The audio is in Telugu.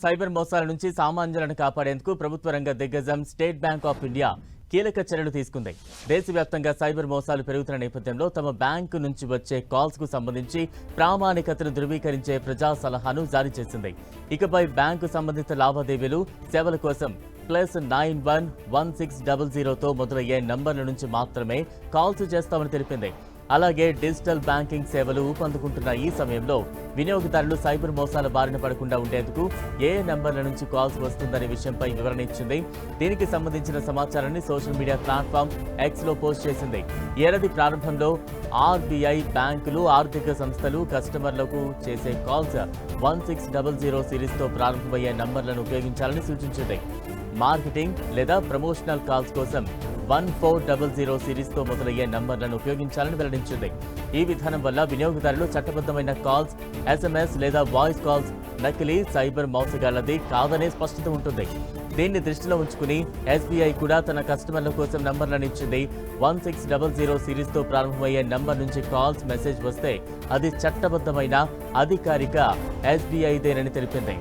సైబర్ మోసాల నుంచి సామాన్యులను కాపాడేందుకు ప్రభుత్వ రంగ దిగ్గజం స్టేట్ బ్యాంక్ ఆఫ్ ఇండియా కీలక చర్యలు తీసుకుంది. దేశవ్యాప్తంగా సైబర్ మోసాలు పెరుగుతున్న నేపథ్యంలో తమ బ్యాంకు నుంచి వచ్చే కాల్స్ కు సంబంధించి ప్రామాణికతను ధృవీకరించే ప్రజా సలహాను జారీ చేసింది. ఇకపై బ్యాంకు సంబంధిత లావాదేవీలు సేవల కోసం +911600తో మొదలయ్యే నంబర్ల నుంచి మాత్రమే కాల్స్ చేస్తామని తెలిపింది. అలాగే డిజిటల్ బ్యాంకింగ్ సేవలు ఊపందుకుంటున్న ఈ సమయంలో వినియోగదారులు సైబర్ మోసాల బారిన పడకుండా ఉండేందుకు ఏ నంబర్ల నుంచి కాల్స్ వస్తుందనే విషయంపై వివరణ ఇచ్చింది. దీనికి సంబంధించిన సమాచారాన్ని సోషల్ మీడియా ప్లాట్ఫామ్ ఎక్స్ లో పోస్ట్ చేసింది. ఏడాది ప్రారంభంలో ఆర్బీఐ బ్యాంకులు, ఆర్థిక సంస్థలు కస్టమర్లకు చేసే కాల్స్ 1600 సిరీస్తో ప్రారంభమయ్యే నంబర్లను ఉపయోగించాలని సూచించింది. మార్కెటింగ్ లేదా ప్రమోషనల్ కాల్స్ కోసం 1400 సిరీస్తో మొదలయ్యే నంబర్లను ఉపయోగించాలని వెల్లడించింది. ఈ విధానం వల్ల వినియోగదారులు చట్టబద్ధమైన కాల్స్, ఎస్ఎంఎస్ లేదా వాయిస్ కాల్స్ నకిలీ సైబర్ మోసగాళ్లది కాదనే స్పష్టత ఉంటుంది. దీన్ని దృష్టిలో ఉంచుకుని ఎస్బీఐ కూడా తన కస్టమర్ల కోసం నంబర్లను ఇచ్చింది. 1600 సిరీస్తో ప్రారంభమయ్యే నంబర్ నుంచి కాల్స్, మెసేజ్ వస్తే అది చట్టబద్ధమైన అధికారిక ఎస్బీఐదేనని తెలిపింది.